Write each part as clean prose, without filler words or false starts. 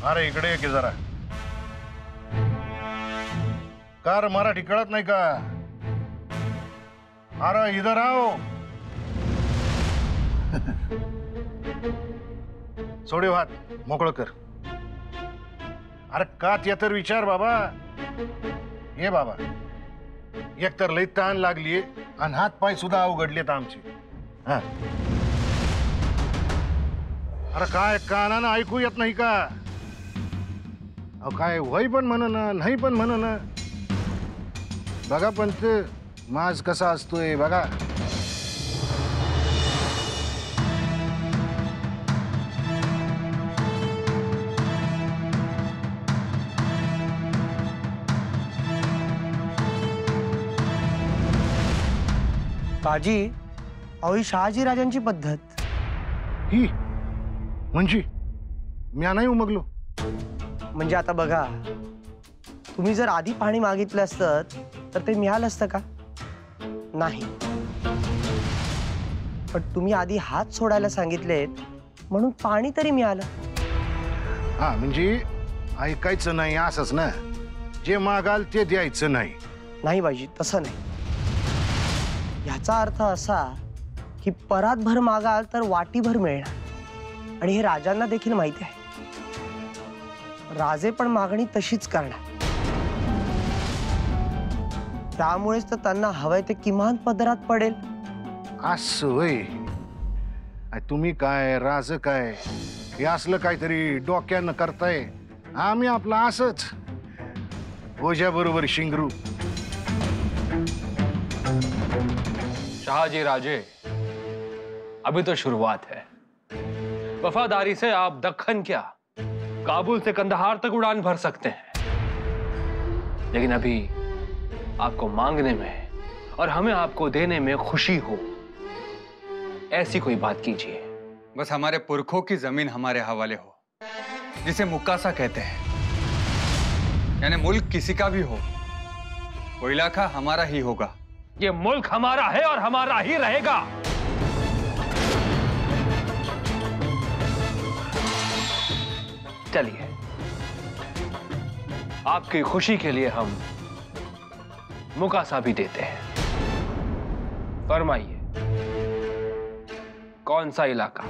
अरे इकडे ये की जरा. कार मराठी कळत नाही का? अरे इधर आओ. सोडे हात मोकळं कर. अरे का ते तर विचार बाबा. ये बाबा, एकतर लई ताण लागली आणि हात पाय सुद्धा अवघडलेत आमचे. हा, अरे काय कानानं ऐकू येत नाही का? अहो काय वय पण म्हणन नाही पण म्हणन. बघा पंत माज कसा असतोय बघा. बाजी, अहो ही शहाजी राजांची पद्धत. ही म्हणजे म्या नाही उमगलो. म्हणजे आता बघा, तुम्ही जर आधी पाणी मागितलं असतं तर ते मिळालं असतं का? नाही. पण तुम्ही आधी हात सोडायला सांगितलेत म्हणून पाणी तरी मिळालं. हा म्हणजे ऐकायचं नाही असंच ना. जे मागाल ते द्यायचं नाही. नाही बाजी, तसं नाही. याचा अर्थ असा की परातभर मागाल तर वाटीभर मिळणार. आणि हे राजांना देखील माहिती आहे. राजे पण मागणी तशीच करणार. त्यामुळेच तर त्यांना हवंय ते किमान पदरात पडेल. असं होय. तुम्ही काय राज काय हे असलं काहीतरी डोक्यानं करताय. आम्ही आपलं असंच ओझ्या बरोबर शिंगरू. शाहजी राजे, अभी तो शुरुआत है. वफादारी से आप दक्खन क्या काबुल से कंदहार तक उड़ान भर सकते हैं. लेकिन अभी आपको मांगने में और हमें आपको देने में खुशी हो, ऐसी कोई बात कीजिए. बस हमारे पुरखों की जमीन हमारे हवाले हो, जिसे मुक्कासा कहते हैं. यानी मुल्क किसी का भी हो, वो इलाका हमारा ही होगा. ये मुल्क हमारा है और हमारा ही रहेगा. चलिए, आपकी खुशी के लिए हम मुकासा भी देते हैं. फरमाइए, कौन सा इलाका?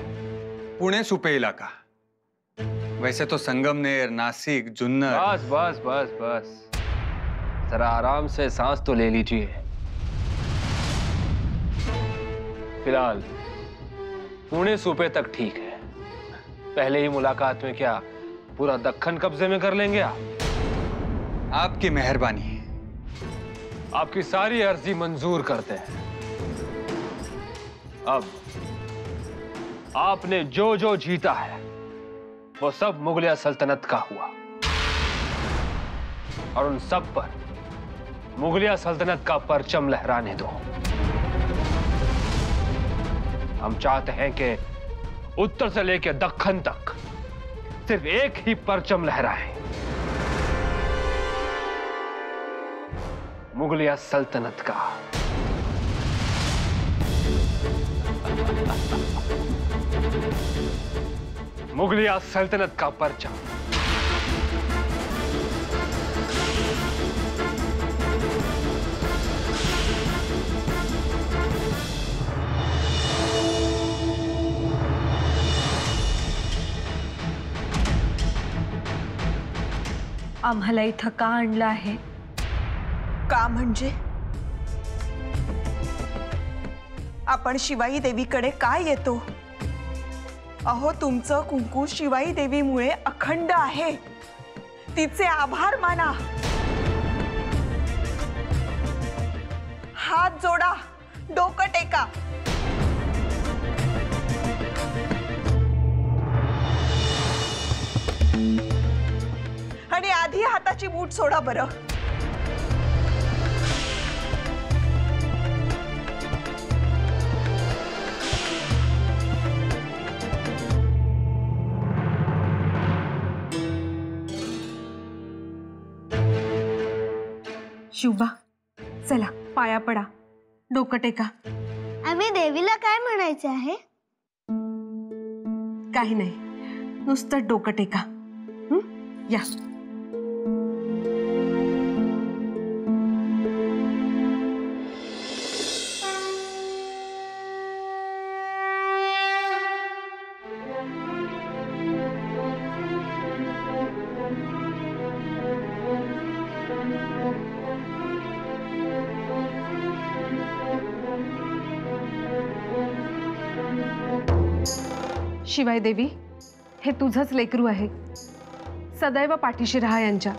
पुणे सुपे इलाका. वैसे तो संगमनेर, नासिक, जुन्नर. बस बस बस बस, जरा आराम से सांस तो ले लीजिए. फिलहाल पुणे सूबे तक ठीक है. पहले ही मुलाकात में क्या पूरा दक्खन कब्जे में कर लेंगे आप? आपकी मेहरबानी. आपकी सारी अर्जी मंजूर करते हैं. अब आपने जो जो जीता है वो सब मुगलिया सल्तनत का हुआ और उन सब पर मुगलिया सल्तनत का परचम लहराने दो. हम चाहते हैं कि उत्तर से लेकर दक्खन तक सिर्फ एक ही परचम लहराए, मुगलिया सल्तनत का. मुगलिया सल्तनत का परचम. आम्हाला इथं का आणलं आहे? का म्हणजे आपण शिवाई देवीकडे का येतो? अहो तुमचं कुंकू शिवाई देवीमुळे अखंड आहे. तिचे आभार माना. हात जोडा, डोकं टेका. आणि आधी हाताची मूठ सोडा बरं. शुभा, चला पाया पडा, डोकं टेका. आम्ही देवीला काय म्हणायचं आहे? काही नाही, नुसतं डोकं टेका. या. शिवाय देवी, हे तुझंच लेकरू आहे. सदैव पाठीशी राहा यांच्या.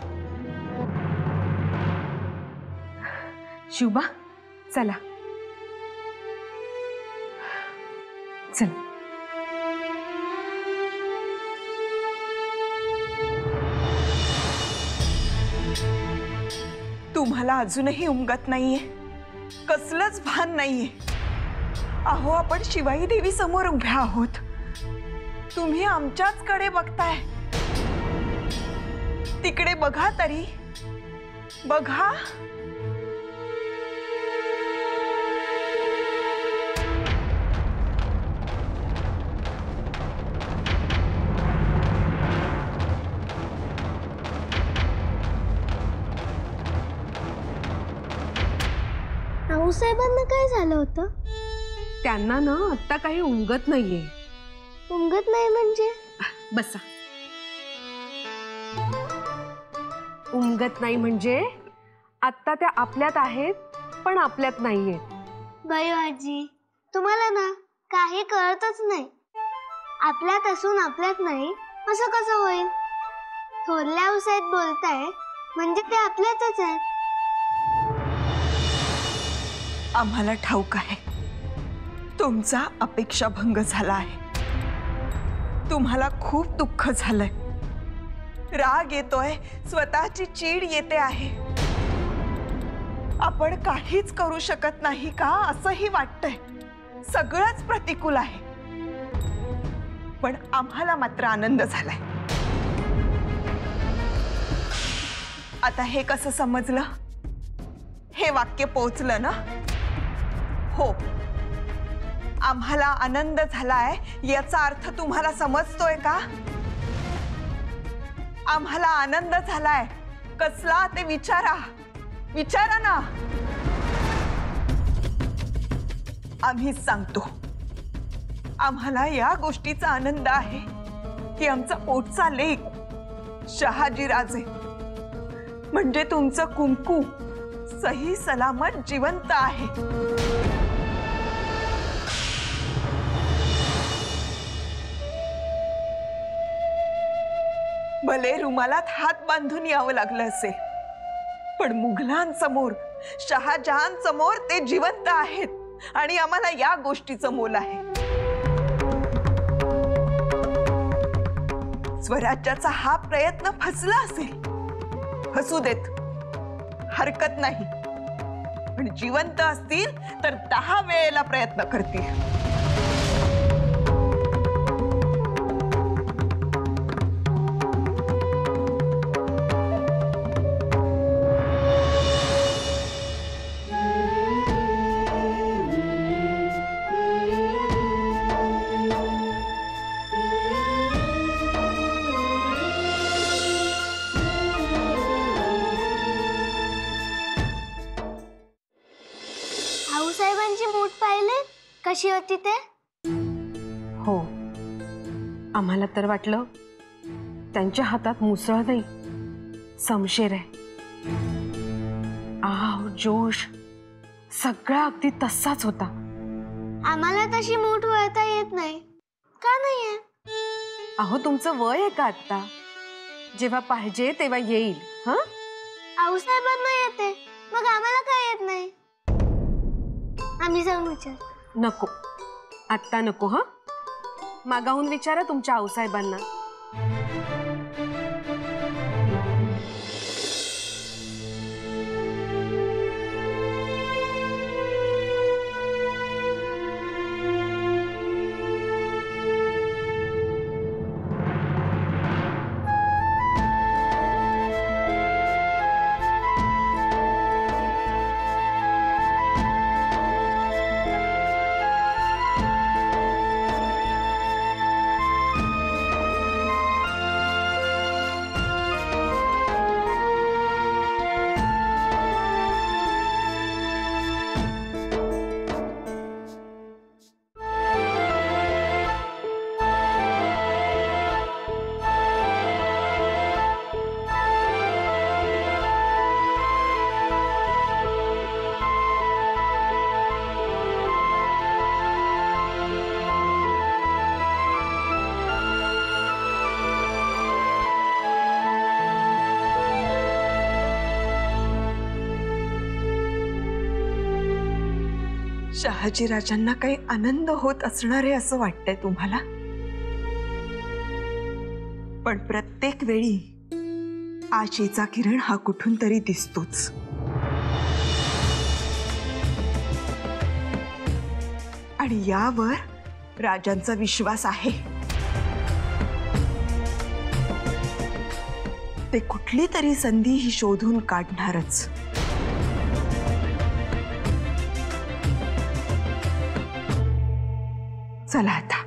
शिवबा, चला चल. तुम्हाला अजूनही उमगत नाहीये, कसलंच भान नाहीये. अहो, आपण शिवाई देवी समोर उभ्या आहोत, तुम्ही आमच्याच कडे बघताय. तिकडे बघा तरी, बघा. आऊसाहेबांना काय झालं होतं? त्यांना ना आत्ता काही उमगत नाहीये. उमगत नाही म्हणजे? बसा. उमगत नाही म्हणजे आत्ता त्या आपल्यात आहेत पण आपल्यात नाहीयेत. बाई आजी, तुम्हाला ना काही कळतच नाही. आपल्यात असून आपल्यात नाही असं कसं होईल? थोरल्या आऊसाहेब बोलताय म्हणजे ते आपल्यातच आहेत. आम्हाला ठाऊक आहे तुमचा अपेक्षाभंग झाला आहे. तुम्हाला खूप दुःख झालंय, राग येतोय, स्वतःची चीड येते आहे. आपण काहीच करू शकत नाही का असंही वाटतंय. सगळंच प्रतिकूल आहे. पण आम्हाला मात्र आनंद झालाय. आता हे कसं समजलं? हे वाक्य पोचलं ना? हो, आम्हाला आनंद झालाय याचा अर्थ तुम्हाला समजतोय का? आम्हाला आनंद झालाय कसला ते विचारा, विचारा ना. आम्हीच सांगतो, आम्हाला या गोष्टीचा आनंद आहे की आमचा पोटचा लेक शहाजी राजे म्हणजे तुमचं कुंकू सही सलामत जिवंत आहे. भले रुमालात हात बांधून यावं लागलं असेल, पण मुघलांसमोर, शहाजहान समोर ते जिवंत आहेत आणि आम्हाला या गोष्टीचं मोल आहे. स्वराज्याचा हा प्रयत्न फसला असेल, फसू देत, हरकत नाही. पण जिवंत असतील तर 10 वेळेला प्रयत्न करतील. आऊसाहेबांची मूठ पाहिले कशी होती ते? हो, आम्हाला तर वाटलं त्यांच्या हातात मुसळ नाही, समशेर आहे. आव, जोश सगळा अगदी तसाच होता. आम्हाला तशी मूठ वळता येत नाही. का नाही येत? अहो, तुमचं वय आहे का आत्ता? जेव्हा पाहिजे तेव्हा येईल. हा, आऊसाहेबांना येते, मग आम्हाला काय येत नाही? आम्ही जाऊन विचार. नको, आत्ता नको. हा, मागाहून विचारा तुमच्या आऊसाहेबांना. शहाजीराजांना काही आनंद होत असणार आहे असं वाटतंय तुम्हाला? पण प्रत्येक वेळी आशेचा किरण हा कुठून तरी दिसतोच. आणि यावर राजांचा विश्वास आहे. ते कुठली तरी संधी ही शोधून काढणारच. चला आता.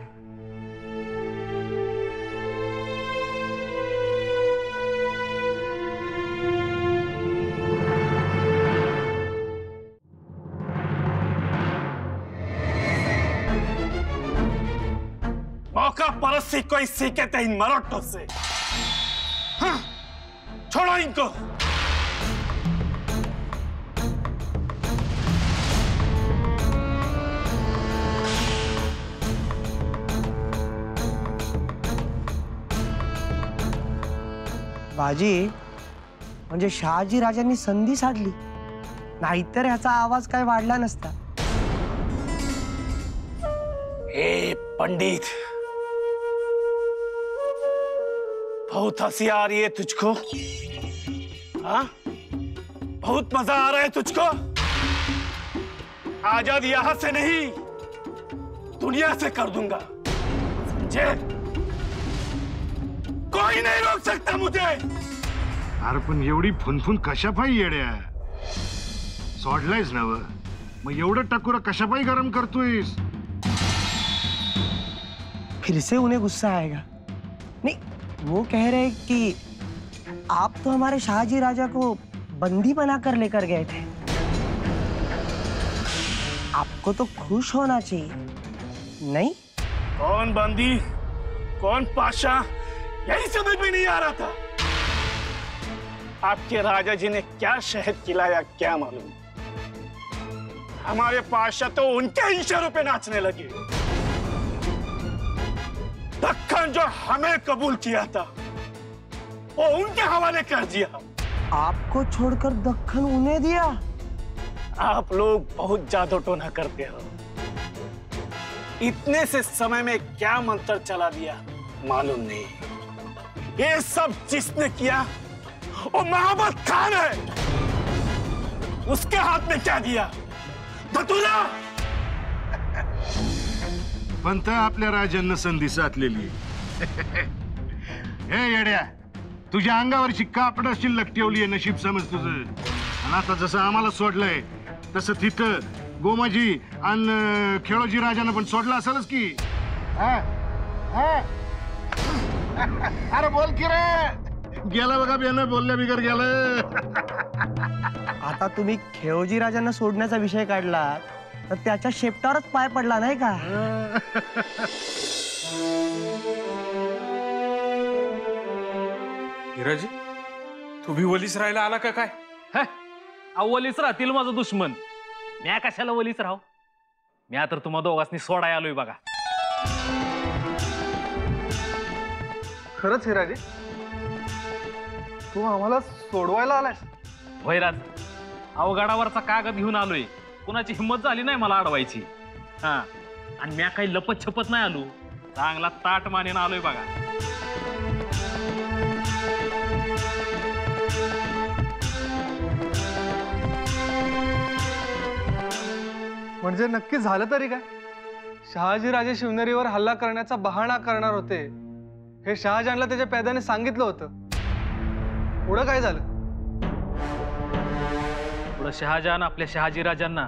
मौका परस्ती कोई सीखे थे इन मरोटों से. हाँ, छोड़ो इनको. बाजी, म्हणजे शहाजी राजांनी संधी साधली, नाहीतर ह्याचा आवाज काय वाढला नसता. ए पंडित, बहुत हंसी आ रही है तुझको? हाँ, बहुत मजा आ रहा है तुझको? आजाद यहां से नहीं, दुनिया से कर दूंगा, समझे? कोई नहीं रोक सकता मुझे. अरे पण एवढी फुनफुन कशापायी येड्या? सोडलायस ना व? मग एवढं टाकुरा कशापायी गरम करतोयस? फिर से उन्हें गुस्सा आएगा? नहीं, वो कह रहे कि आप तो हमारे शहाजी राजा को बंदी बनाकर लेकर गए थे. आपको तो खुश होना चाहिए, नहीं? कौन बंदी, कौन पाशा, यही समझ में नहीं आ रहा था. आपके राजा जी ने क्या शहद खिलाया क्या मालूम. हमारे पाशा तो उनके इशारों पे नाचने लगे. दक्कन जो हमें कबूल किया था वो उनके हवाले कर दिया. आपको छोड़कर दक्कन उन्हें दिया? आप लोग बहुत जादू टोना करते हो. इतने से समय में क्या मंत्र चला दिया मालूम नहीं. ये सब जिसने किया वो मोहम्मद खान है. उसके हाथ में क्या दिया? धतूरा. पंत आपल्या राजांना संधी साधलेली. हे येड्या, तुझ्या अंगावरची कापड शिल्लक ठेवली नशीब समज तुझं. आणि आता जसं आम्हाला सोडलंय तसं तिथं गोमाजी आणि खेळोजी राजांना पण सोडलं असेलच की. अरे बोल की रे. गेला बघा बेन बोलल्या बिगर गेलं. आता तुम्ही खेळोजी राजांना सोडण्याचा विषय काढला तर त्याच्या शेपटावरच पाय पडला नाही का? हिराजी, तू भी वलीस राहायला आला का काय? वलीच राहतील माझं दुश्मन. म्या कशाला वलीच राहू? म्या तर तुम्हा दोघांनी सोडाय आलोय बघा. खरंच हिराजी, तू आम्हाला सोडवायला आलायस? होय राज, अवघडावरचा कागद घेऊन आलोय. कुणाची हिंमत झाली नाही मला अडवायची. हा, आणि म्या काही लपत छपत नाही आलो. चांगला ताट मानेन आलोय बघा. म्हणजे नक्की झालं तरी काय? शहाजी राजे शिवनेरीवर हल्ला करण्याचा बहाणा करणार होते हे शहाजहानला त्याच्या पैद्याने सांगितलं होतं. पुढं काय झालं? पुढं शहाजहान आपल्या शहाजी राजांना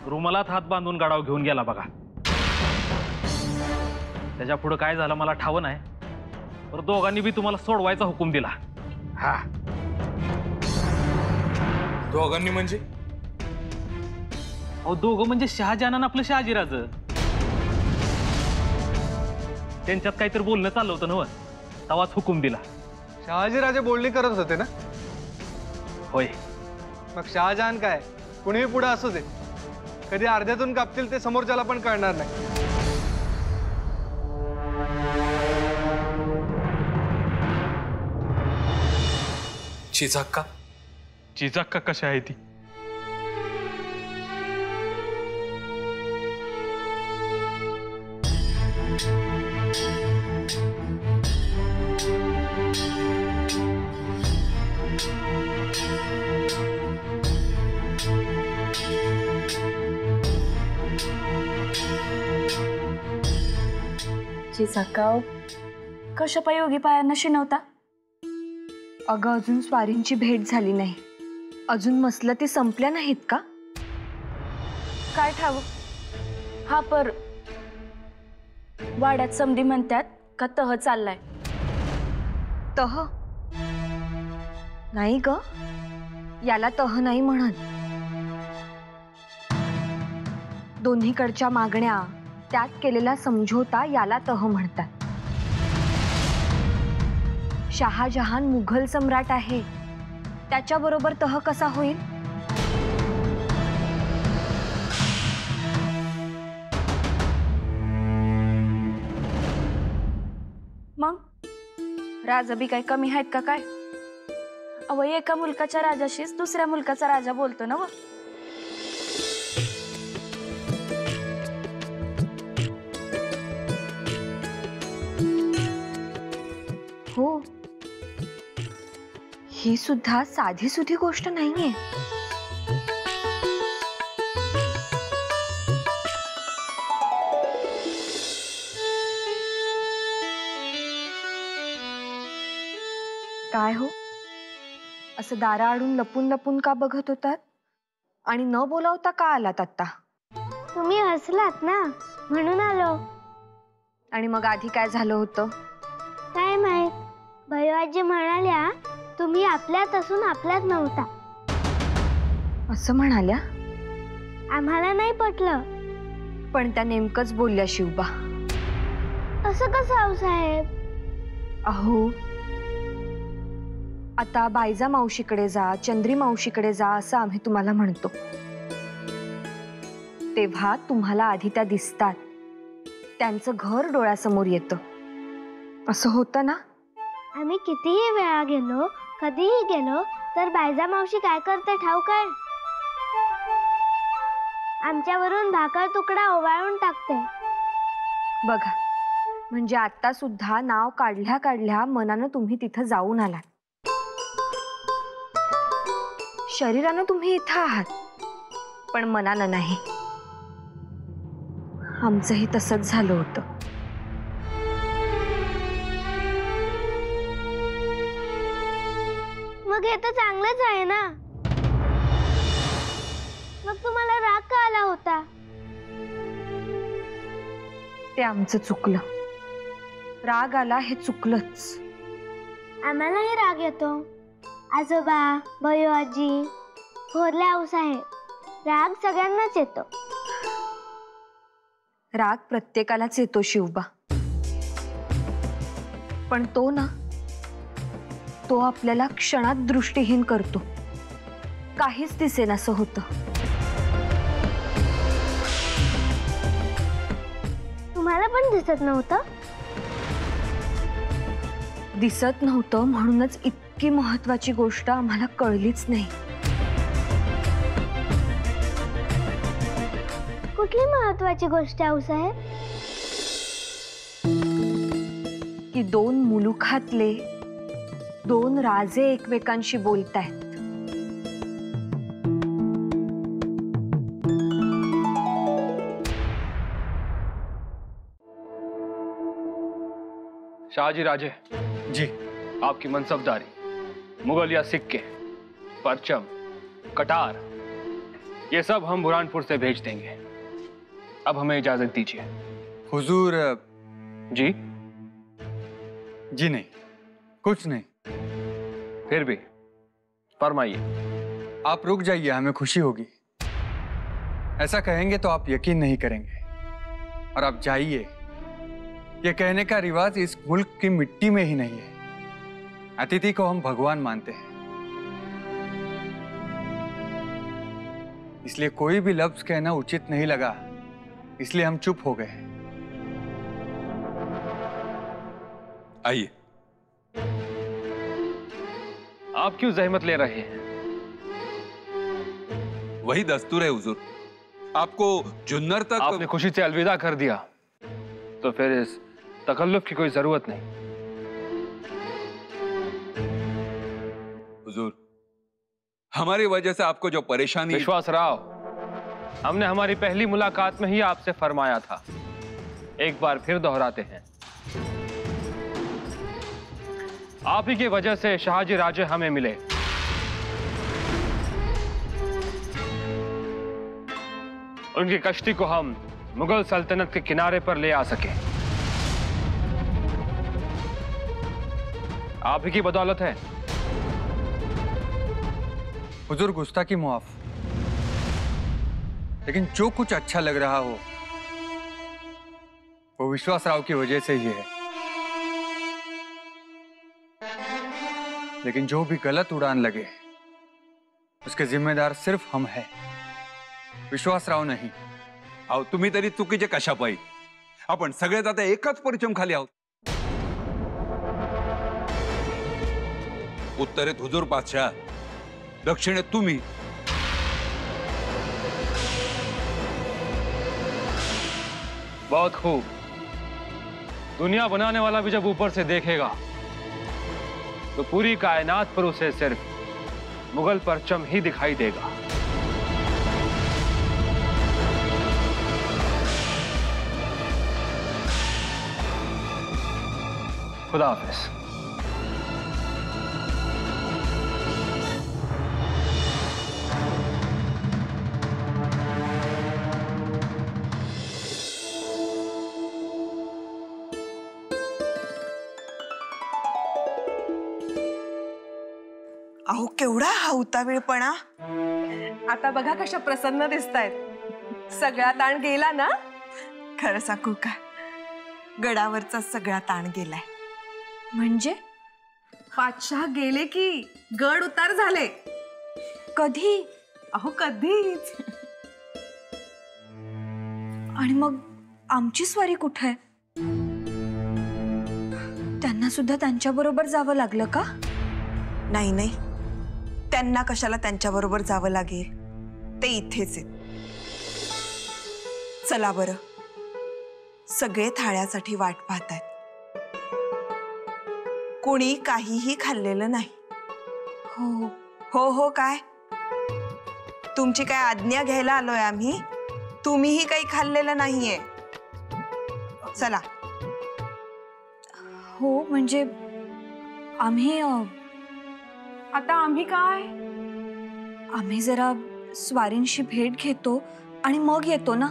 रुमालात हात बांधून गडाव घेऊन गेला बघा. त्याच्या पुढं काय झालं मला ठाव नाही. तर दोघांनी बी तुम्हाला सोडवायचा हुकूम दिला. हा, दोघांनी म्हणजे? अहो, दोघं म्हणजे शहाजहान आणि आपलं शहाजीराज. त्यांच्यात काहीतरी बोलणं चाललं होतं ना, तवाच हुकूम दिला. शहाजी राजे बोलणी करत होते ना? होय. मग शहाजहान काय कुणीही पुढे असू दे, कधी अर्ध्यातून कापतील ते समोरच्याला पण कळणार नाही. चिजाक्का? चिजाक्का कशा आहे ती? चिचाकाव कशापयोगी पायांना शिनवता? अगं अजून स्वारींची भेट झाली नाही. अजून मसलती संपल्या नाहीत का? काय ठाव हा पर वाड्यात समधी म्हणतात का तह चाललाय. तह नाही ग, याला तह नाही म्हणत. दोन्हीकडच्या मागण्या त्यात केलेला समझोता याला तह म्हणतात. शहाजहान मुघल सम्राट आहे, त्याच्याबरोबर तह कसा होईल? मग राजा काय कमी आहेत का काय? अव एका मुलकाच्या राजाशीच दुसऱ्या मुलकाचा राजा बोलतो ना. हो, ही सुद्धा साधी सुधी गोष्ट नाहीये. काय हो, असं दाराआडून लपून लपून का बघत होतात आणि न बोलावता का आलात आता? तुम्ही हसलात ना म्हणून आलो. आणि मग आधी काय झालं होतं? काय माहित, भैयाजी म्हणाल्या तुम्ही आपल्यात असून आपल्यात नव्हता. असं म्हणाल्या? आम्हाला नाही पटलं. पण त्या नेमकंच बोलल्या शिवबा. असं कसं आऊसाहेब? अहो, आता बायजा मावशीकडे जा, चंद्री मावशीकडे जा असं आम्ही तुम्हाला म्हणतो, तेव्हा तुम्हाला आधी त्या दिसतात, त्यांचं घर डोळ्यासमोर येतं. असं होतं ना? आम्ही कितीही वेळा गेलो, कधीही गेलो तर बायजा मावशी काय करते ठाऊक आहे? आमच्यावरून भाकर तुकडा ओवाळून टाकते. बघा, म्हणजे आता सुद्धा नाव काढल्या काढल्या मनानं तुम्ही तिथं जाऊन आलात. शरीरानं तुम्ही इथं आहात, पण मनानं नाही. आमचंही तसंच झालं होतं. मग हे तर चांगलंच आहे ना. मग तुम्हाला राग का आला होता? ते आमचं चुकलं. राग आला हे चुकलंच. आम्हालाही राग येतो. आजोबा, भयो आजी, थोरल्या आऊसाहेब, राग सगळ्यांनाच येतो. राग प्रत्येकालाच येतो शिवबा, पण तो ना, तो आपल्याला क्षणात दृष्टीहीन करतो. काहीच दिसेनासं होतं. तुम्हाला पण दिसत नव्हतं? दिसत नव्हतं म्हणूनच इतकी महत्वाची गोष्ट आम्हाला कळलीच नाही. कुठली महत्वाची गोष्ट आऊसाहेब? की दोन मुलुखातले दोन राजे एकमेकांशी बोलतायत. शाहजी राजे जी, आपकी मनसबदारी, मुगलिया सिक्के, परचम, कटार, ये सब हम बुरहानपुर से भेज देंगे. अब हमें इजाजत दीजिए. हुजूर जी? जी नहीं, कुछ नहीं. फिर भी फरमाइए. आप रुक जाइए, हमें खुशी होगी. ऐसा कहेंगे तो आप यकीन नहीं करेंगे. और आप जाइए. ये कहने का रिवाज इस मुल्क की मिट्टी में ही नहीं है. अतिथि को हम भगवान मानते हैं, इसलिए कोई भी लफ्ज कहना उचित नहीं लगा, इसलिए हम चुप हो गए. आइए. आप क्यों जहमत ले रहे हैं? वही दस्तूर है हुजूर. आपको जुन्नर तक आपने खुशी से अलविदा कर दिया, तो फिर इस तकल्लुफ की कोई जरूरत नहीं. हुजूर, हमारी वजह से आपको जो परेशानी. विश्वास राव, हमने हमारी पहली मुलाकात में ही आपसे फरमाया था. एक बार फिर दोहराते हैं, आप ही की वजह से शाहजी राजे हमें मिले। उनकी कश्ती को हम मुगल सल्तनत के किनारे पर ले आ सके, आप ही की बदौलत है। हुजूर गुस्ताखी मुआफ, लेकिन जो कुछ अच्छा लग रहा हो वो विश्वास राव की वजह से ही है। लेकिन जो भी गलत उड़ान लगे उसके जिम्मेदार सिर्फ हम हैं, विश्वास राव नहीं। अहो तुम्ही तरी चुकीचे कशा पायी? आपण सगळेच आता एकाच परिचम खाली आहोत। उत्तरेत हुजूर बादशाह, दक्षिणेत तुम्ही। बहुत खूब। दुनिया बनाने वाला भी जब ऊपर से देखेगा तो पूरी कायनात पर उसे सिर्फ मुगल परचम ही दिखाई देगा। खुदा हाफिज। अहो केवढा हा उतावीळपणा! आता बघा कशा प्रसन्न दिसतायत। सगळा ताण गेला ना? खरं सांगू का, गडावरचा सगळा ताण गेलाय। म्हणजे बादशाह गेले की गड उतार झाले। कधी? अहो कधीच। आणि मग आमची स्वारी कुठे आहे? त्यांना सुद्धा त्यांच्या बरोबर जावं लागलं का? नाही नाही, त्यांना कशाला त्यांच्या बरोबर जावं लागेल, ते इथेच आहेत। चला बरं, सगळे थाळ्यासाठी वाट पाहतायत। कोणी काहीही खाल्लेलं नाही। हो हो हो काय? तुमची काय आज्ञा घ्यायला आलोय आम्ही? तुम्हीही काही खाल्लेलं नाहीये। चला। हो म्हणजे आम्ही आता आम्ही काय? आम्ही जरा स्वारींशी भेट घेतो आणि मग येतो ना।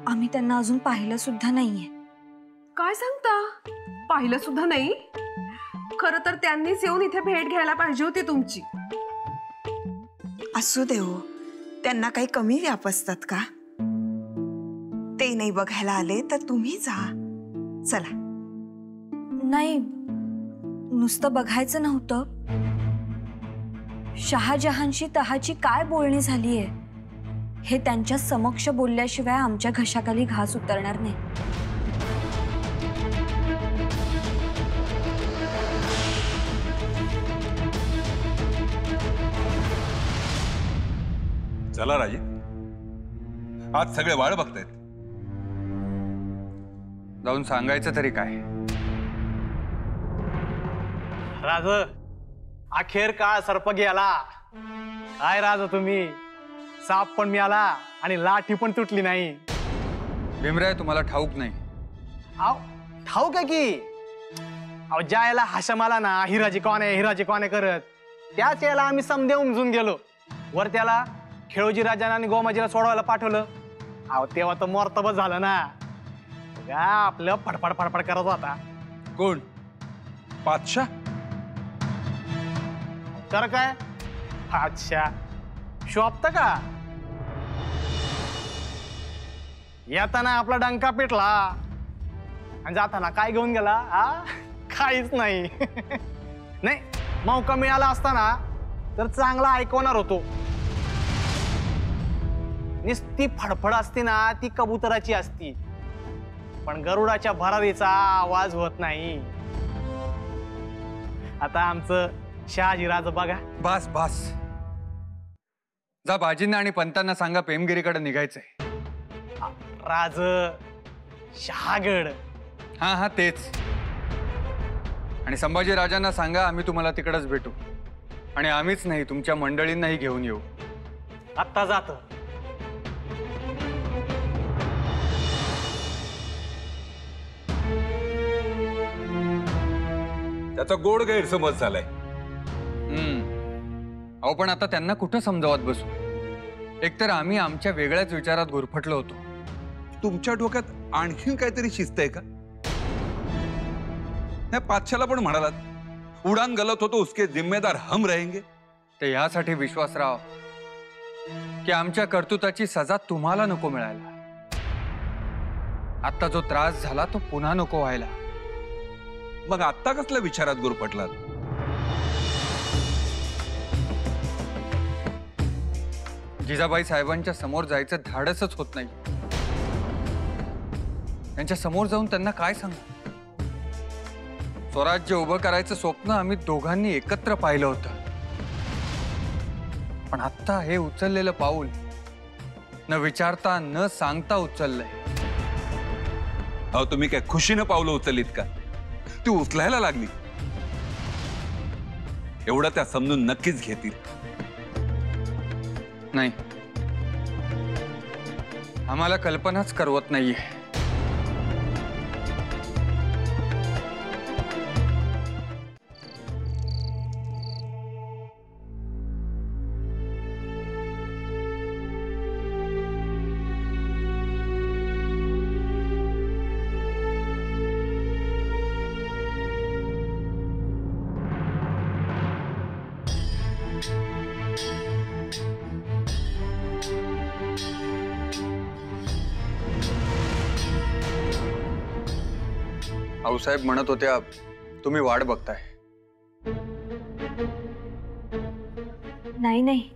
आम्ही त्यांना अजून पाहिलं सुद्धा नाहीये। काय सांगता? पाहिलं सुद्धा नाही? खरं तर त्यांनीच येऊन इथे भेट घ्यायला पाहिजे होती तुमची। असू दे हो, त्यांना काही कमी व्याप असतात का? ते नाही बघायला आले तर तुम्ही जा। चला। नाही, नुसतं बघायचं नव्हतं। शहाजहांशी तहाची काय बोलणी झालीये हे त्यांच्या समक्ष बोलल्याशिवाय आमच्या घशाखाली घास उतरणार नाही। चला राजे, आज सगळे वाळ बघतायत। जाऊन सांगायचं तरी काय? राज, अखेर का सर्प गेला। काय राज तुम्ही, साप पण मिळाला आणि लाठी पण तुटली नाही। भीमराय तुम्हाला ठाऊक नाही? आव ठाऊक आहे की। अहो ज्या याला हाशम आला ना, हिराजी कोण आहे करत, त्याच याला आम्ही समदे उमजून गेलो। वर त्याला खेळोजी राजाने आणि गोमाजीला सोडवायला पाठवलं। अहो तेव्हा तर मोर्तबच झालं ना। आपलं फडफड फडफड करत होता। कोण? बादशाह? तर काय अच्छा शोभत का? येताना आपला डंका पेटला आणि जाताना काय घेऊन गेला? काहीच नाही। नाही, मौका मिळाला असताना तर चांगला ऐकवणार होतो। नुसती फडफड असते ना, ती कबुतराची असती, पण गरुडाच्या भरारीचा आवाज होत नाही। आता आमचं शहाजीराज बघा। बस बस, जा बाजींना आणि पंतांना सांगा पेमगिरीकडे निघायचंय। राज, शहागड? हा हा तेच। आणि संभाजी राजांना सांगा आम्ही तुम्हाला तिकडेच भेटू, आणि आम्हीच नाही तुमच्या मंडळींनाही घेऊन येऊ। आत्ता जातो। त्याचा गोड गैरसमज झालाय. अहो पण आता त्यांना कुठं समजावत बसू. एकतर आम्ही आमच्या वेगळ्याच विचारात गुरफटलो होतो. तुमच्या डोक्यात आणखीन काहीतरी शिस्त आहे का? नाही, पाचशाला पण म्हणालात उडान गलत होतो उसके जिम्मेदार हम रहेंगे. ते यासाठी विश्वासराव की आमच्या कर्तृत्वाची सजा तुम्हाला नको मिळायला. आता जो त्रास झाला तो पुन्हा नको व्हायला. मग आत्ता कसल्या विचारात गुरफटलात? जिजाबाई साहेबांच्या समोर जायचं धाडसच होत नाही. त्यांच्या समोर जाऊन त्यांना काय सांगू? स्वराज्य उभं करायचं स्वप्न आम्ही दोघांनी एकत्र पाहिलं होतं. पण आत्ता हे उचललेलं पाऊल न विचारता न सांगता उचललंय. अहो तुम्ही काय खुशीनं पावलं उचललीत का? ती उचलायला लागली. एवढं त्या समजून नक्कीच घेतील. नाही, आम्हाला कल्पनाच करवत नाहीये. आऊसाहेब म्हणत होत्या तुम्ही वाट बघताय. नाही नाही,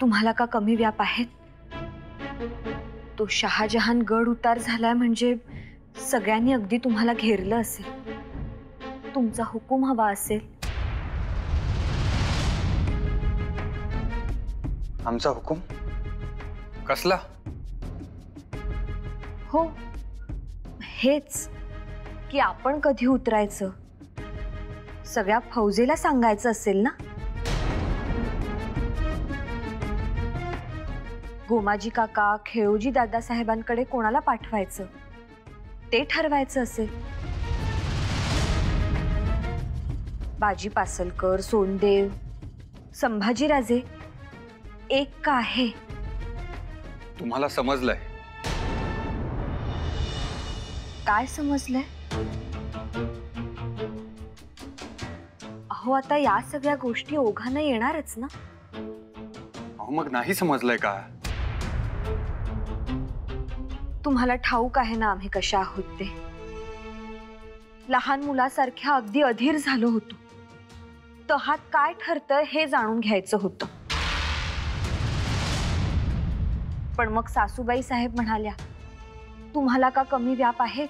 तुम्हाला का कमी व्याप आहेत? तो शहाजहान गड उतार झालाय म्हणजे सगळ्यांनी अगदी तुम्हाला घेरलं असेल. तुमचा हुकूम हवा असेल. आमचा हुकूम कसला? हो, हेच की आपण कधी उतरायचं सगळ्या फौजेला सांगायचं असेल ना. गोमाजी काका, खेळोजी दादासाहेबांकडे कोणाला पाठवायचं ते ठरवायचं असेल. बाजी पासलकर, सोनदेव, संभाजीराजे एक का आहे? तुम्हाला समजलंय? काय समजलंय? अहो आता या सगळ्या गोष्टी ओघानं येणारच ना. अहो मग नाही समजलंय का? तुम्हाला ठाऊक आहे ना आम्ही कशा आहोत ते. लहान मुलासारख्या अगदी अधीर झालो होतो. तहात काय ठरतंय हे जाणून घ्यायचं होतं. पण मग सासूबाई साहेब म्हणाल्या तुम्हाला का कमी व्याप आहे?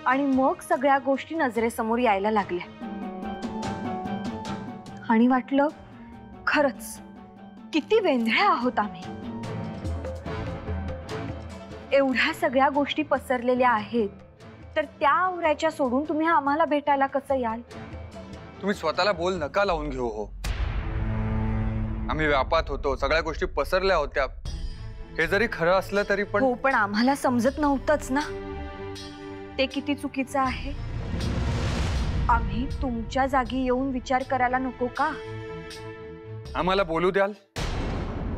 आणि मग सगळ्या गोष्टी नजरेसमोर यायला लागल्या. आणि वाटलं खरंच किती वेंधळे आहोत आम्ही. एवढ्या सगळ्या गोष्टी पसरलेल्या आहेत तर त्या आवरायच्या सोडून तुम्ही आम्हाला भेटायला कसं याल? तुम्ही स्वतःला बोल नका लावून घेऊ. हो, आम्ही व्यापात होतो, सगळ्या गोष्टी पसरल्या होत्या. हे जरी खरं असलं तरी पण हो, पण आम्हाला समजत नव्हतंच ना ते किती चुकीचं आहे. आम्ही तुमच्या जागी येऊन विचार करायला नको का? आम्हाला बोलू द्याल?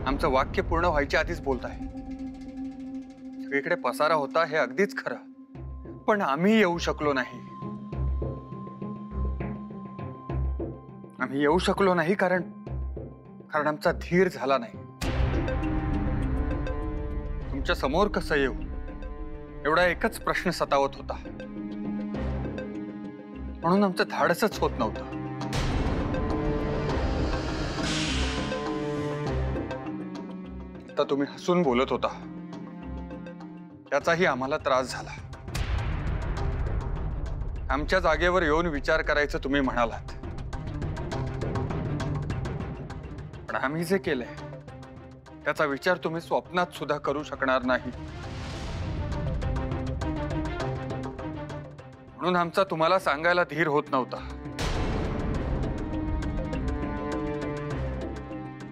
आमचं वाक्य पूर्ण व्हायच्या आधीच बोलताय. सगळीकडे पसारा होता हे अगदीच खरं, पण आम्ही येऊ शकलो नाही. आम्ही येऊ शकलो नाही कारण आमचा धीर झाला नाही. तुमच्या समोर कसं येऊ एवढा एकच प्रश्न सतावत होता. म्हणून आमचं धाडसच होत नव्हतं. आता तुम्ही हसून बोलत होता त्याचाही आम्हाला त्रास झाला. आमच्या जागेवर येऊन विचार करायचं तुम्ही म्हणालात, पण आम्ही जे केलंय त्याचा विचार तुम्ही स्वप्नात सुद्धा करू शकणार नाही. म्हणून आमचा तुम्हाला सांगायला धीर होत नव्हता.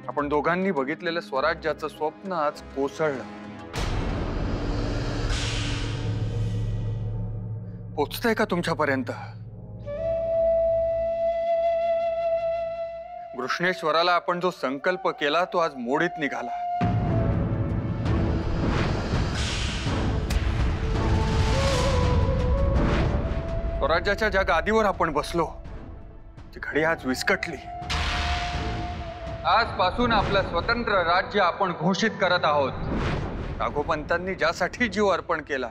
आपण दोघांनी बघितलेलं स्वराज्याचं स्वप्न आज कोसळलं. पोचतंय का तुमच्यापर्यंत? घृष्णेश्वराला आपण जो संकल्प केला तो आज मोडीत निघाला. स्वराज्याच्या ज्या गादीवर आपण बसलो ती घडी आज विस्कटली. आजपासून आपलं स्वतंत्र राज्य आपण घोषित करत आहोत. राघोपंतांनी ज्यासाठी जीव अर्पण केला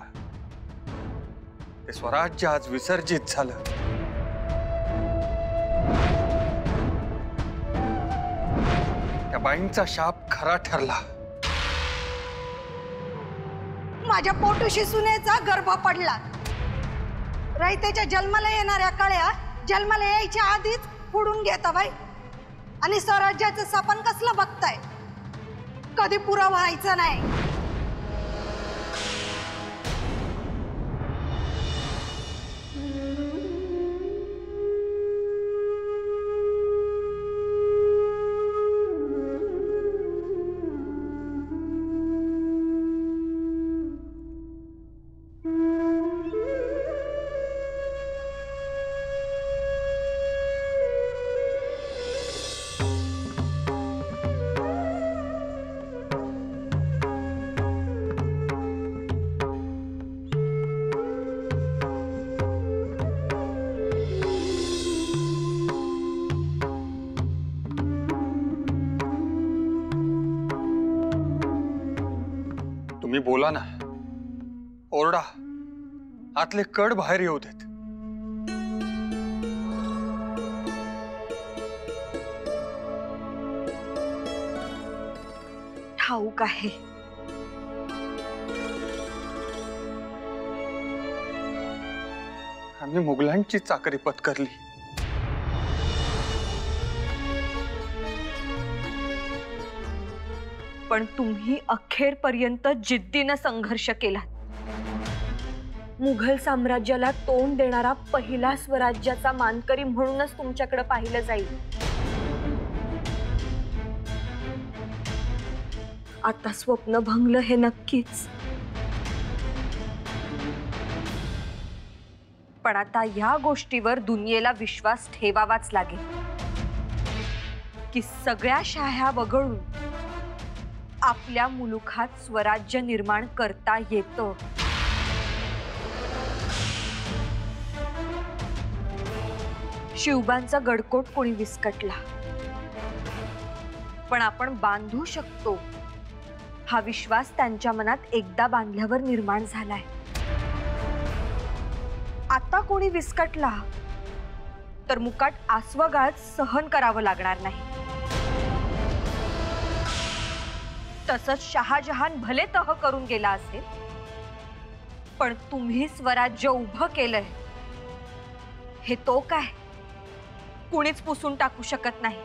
ते स्वराज्य आज विसर्जित झालं. त्या बाईंचा शाप खरा ठरला. माझ्या पोटूशी सुनेचा गर्भ पडला. रयतेच्या जन्माला येणाऱ्या कळ्या जन्माला यायच्या आधीच पुढून घेता बाई. आणि स्वराज्याचं सपन कसलं बघताय? कधी पुरं व्हायचं नाही. तुम्ही बोला ना, ओरडा, आतले कड बाहेर येऊ देत. ठाऊक आहे, आम्ही मुघलांची चाकरी पत्करली. पण तुम्ही अखेरपर्यंत जिद्दीनं संघर्ष केला. मुघल साम्राज्याला तोंड देणारा पहिला स्वराज्याचा मानकरी म्हणूनच तुमच्याकडे पाहिलं जाईल. आता स्वप्न भंगलं हे नक्कीच, पण आता या गोष्टीवर दुनियेला विश्वास ठेवावाच लागेल की सगळ्या शाह्या वगळून आपल्या मुलुखात स्वराज्य निर्माण करता येतं. शिवबांचा गडकोट कोणी विस्कटला, पण आपण बांधू शकतो हा विश्वास त्यांच्या मनात एकदा बांधल्यावर निर्माण झालाय. आता कोणी विस्कटला तर मुकाट आस्वगाळत सहन करावं लागणार नाही. तसंच शहाजहान भले तह करून गेला असेल, पण तुम्ही स्वराज्य उभं केलंय हे तो काय कुणीच पुसून टाकू शकत नाही.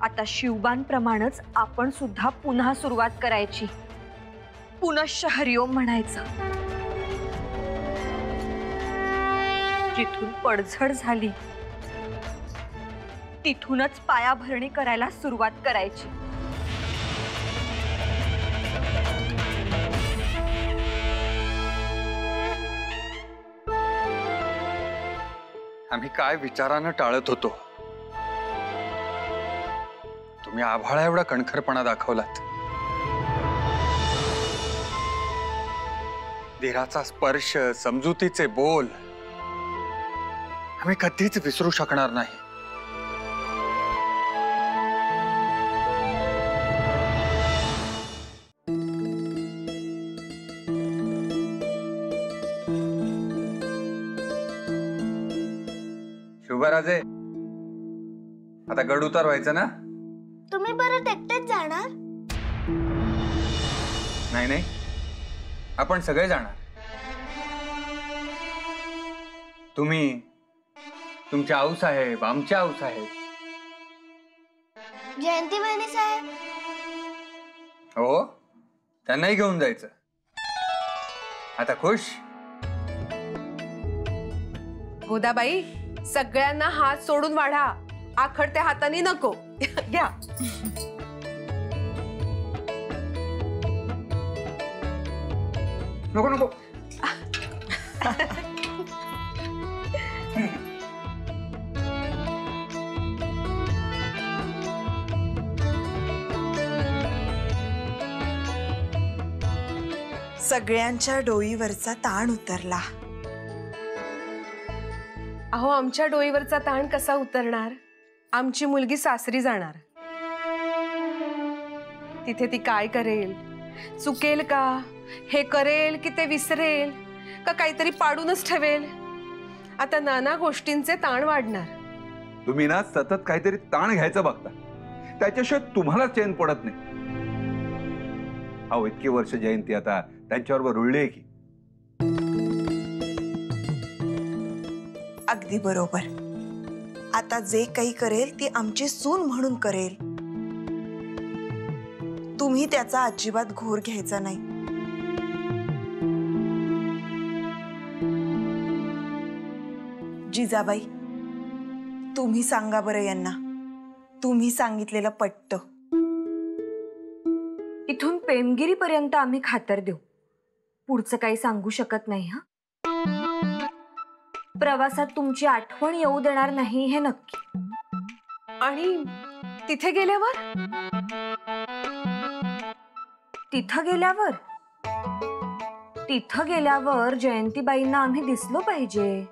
आता शिवबांप्रमाणेच आपण सुद्धा पुन्हा सुरुवात करायची. पुनश्च हरिओम म्हणायचं. जिथून पडझड झाली तिथूनच पायाभरणी करायला सुरुवात करायची. आम्ही काय विचारानं टाळत होतो, तुम्ही आभाळा एवढा कणखरपणा दाखवलात. धीराचा स्पर्श, समजुतीचे बोल आम्ही कधीच विसरू शकणार नाही. शुभराजे, आता गड उतारवायचं ना? तुम्ही परत एकटेच जाणार? नाही नाही, आपण सगळे जाणार. तुम्ही, तुमच्या आऊसाहेब, आमच्या आऊसाहेब, जयंती बहिणी साहेब. हो, त्यांनाही घेऊन जायचं. आता खुश? गोदाबाई, सगळ्यांना हात सोडून वाढा. आखडत्या हाताने नको. घ्या. नको नको. सगळ्यांच्या डोईवरचा ताण उतरला. अहो, आमच्या डोईवरचा ताण कसा उतरणार? आमची मुलगी सासरी जाणार. तिथे ती काय करेल, चुकेल का, हे करेल की ते विसरेल का काहीतरी पाडूनच ठेवेल, आता नाना गोष्टींचे ताण वाढणार. तुम्ही ना सतत काहीतरी ताण घ्यायचं बघता, त्याच्याशिवाय तुम्हाला चैन पडत नाही. अहो, इतकी वर्ष जयंती आता त्यांच्याबरोबर रुळली आहे की. अगदी बरोबर. आता जे काही करेल ती आमची सून म्हणून करेल. तुम्ही त्याचा अजिबात घोर घ्यायचा नाही. जिजाबाई, तुम्ही सांगा बरं यांना, तुम्ही सांगितलेलं पटतं. इथून पेमगिरी पर्यंत आम्ही खातर देऊ, पुढचं काही सांगू शकत नाही. हा, प्रवासात तुमची आठवण येऊ देणार नाही हे नक्की. आणि तिथे गेल्यावर तिथं गेल्यावर जयंतीबाईंना आम्ही दिसलो पाहिजे.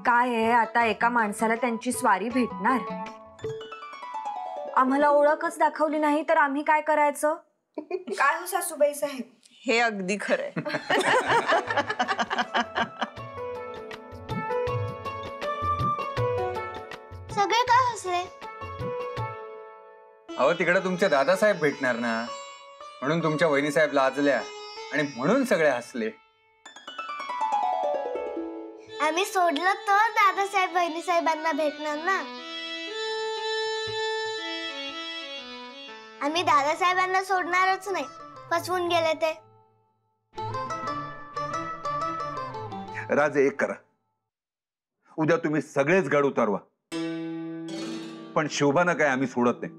काय आहे, आता एका माणसाला त्यांची स्वारी भेटणार, आम्हाला ओळखच दाखवली नाही तर आम्ही काय करायचं? काय हो सासूबाई साहेब? हे अगदी खरंय. सगळे का हसले? अहो, तिकडे तुमचे दादासाहेब भेटणार ना, म्हणून तुमच्या वहिनीसाहेब लाजल्या आणि म्हणून सगळे हसले. आम्ही सोडलं तर दादासाहेब बहिणीसाहेबांना भेटणार ना. आम्ही दादासाहेबांना सोडणारच नाही, फसवून गेले ते. राजे, एक करा, उद्या तुम्ही सगळेच गड उतरवा, पण शोभानं काय आम्ही सोडत नाही.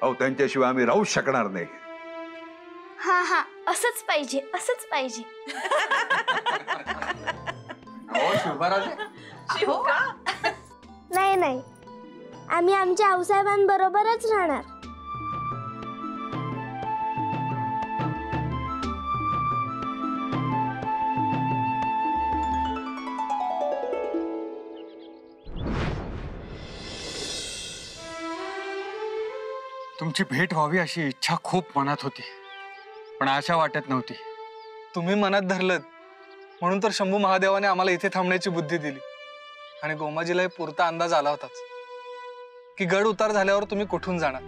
अहो, त्यांच्याशिवाय आम्ही राहू शकणार नाही. हा हा, असंच पाहिजे, असंच पाहिजे. नाही नाही, आम्ही आमच्या आऊसाहेबांबरोबरच राहणार. तुमची भेट व्हावी अशी इच्छा खूप मनात होती, पण आशा वाटत नव्हती. तुम्ही मनात धरलं म्हणून तर शंभू महादेवाने आम्हाला इथे थांबण्याची बुद्धी दिली. आणि गोमाजीला पुरता अंदाज आला होताच की गड उतार झाल्यावर तुम्ही कुठून जाणार.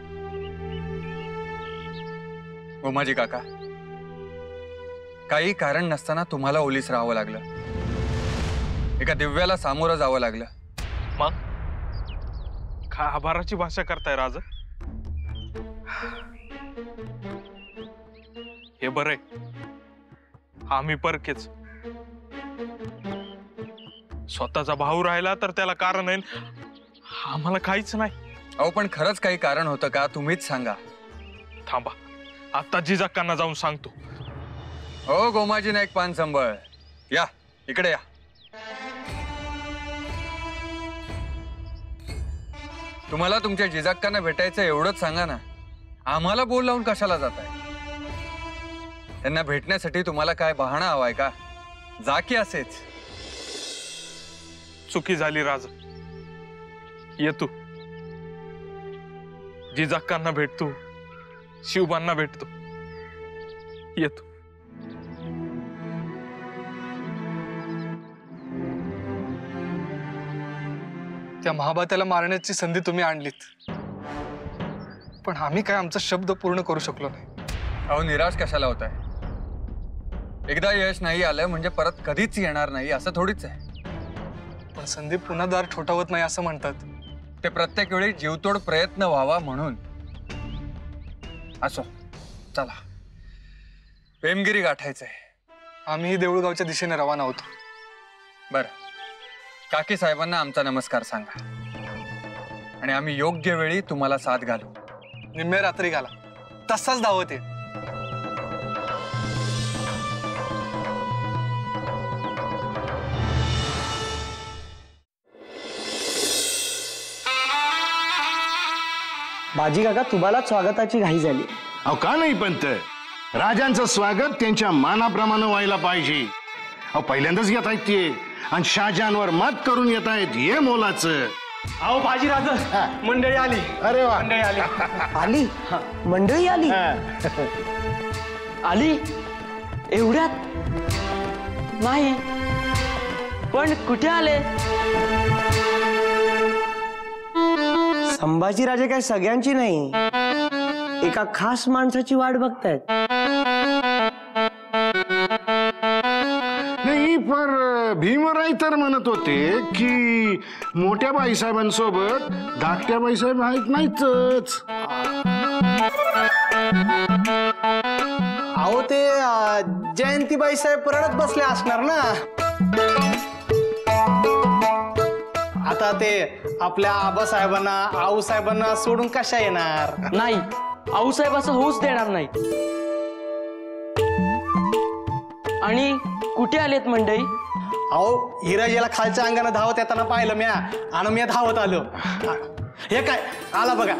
गोमाजी काका, काही कारण नसताना तुम्हाला ओलीस राहावं लागलं, एका दिव्याला सामोरं जावं लागलं. मग काय आभाराची भाषा करताय राज? हे बरे, आम्ही परकेच. स्वतःचा भाऊ राहिला तर त्याला कारण आहे, आम्हाला काहीच नाही. अहो, पण खरंच काही कारण होतं का? तुम्हीच सांगा. थांबा, आता जिजाकांना जाऊन सांगतो. हो गोमाजी नाईक पान संभळ, या इकडे या. तुम्हाला तुमच्या जिजाक्कांना भेटायचं एवढंच सांगा ना, आम्हाला बोल लावून कशाला जाताय? त्यांना भेटण्यासाठी तुम्हाला काय बहाणा हवाय का? जा की असेच. चुकी झाली राज, येतो. जिजाक्कांना भेटतो, शिवबांना भेटतो, येतो. त्या महाबात्याला मारण्याची संधी तुम्ही आणलीत, पण आम्ही काय आमचा शब्द पूर्ण करू शकलो नाही. अहो, निराश कशाला होताय? एकदा यश नाही आलं म्हणजे परत कधीच येणार नाही असं थोडीच आहे. पण संधी पुन्हा दार ठोठावत नाही असं म्हणतात. ते प्रत्येक वेळी जीवतोड प्रयत्न व्हावा म्हणून. असो, चला पेमगिरी गाठायचंय. आम्ही देऊळगावच्या दिशेने रवाना होतो. बरं, काकी साहेबांना आमचा नमस्कार सांगा आणि आम्ही योग्य वेळी तुम्हाला साथ घालू. निम्म्या रात्री घाला, तसाच धावत ये. बाजी काका तुम्हाला स्वागताची घाई झाली. अहो का नाही पंत, राजांचं स्वागत त्यांच्या मानाप्रमाणे व्हायला पाहिजे. अहो पहिल्यांदाच येत आहेत ते आणि शहाजहानवर मात करून येत आहेत, हे मोलाचं. अहो बाजीराज, मंडळी आली. अरे वा, मंडळी आली. आली मंडळी आली. आली एवढ्यात नाही, पण कुठे आले? संभाजीराजे काय सगळ्यांची नाही, एका खास माणसाची वाट बघतायत. नाही पर भीमराय तर म्हणत होते की मोठ्या बाईसाहेबांसोबत धाकट्या बाईसाहेब आहेत नाहीतच. अहो ते जयंतीबाई साहेब रडत बसले असणार ना. आता ते आपल्या आबासाहेबांना आऊसाहेबांना सोडून कशा येणार? नाही, आऊसाहेब असं होऊच देणार नाही. आणि कुठे आलेत मंडळी? अहो हिराजीला खालच्या अंगाने धावत येताना पाहिलं म्या, आणि मी धावत आलो. हे काय आला बघा.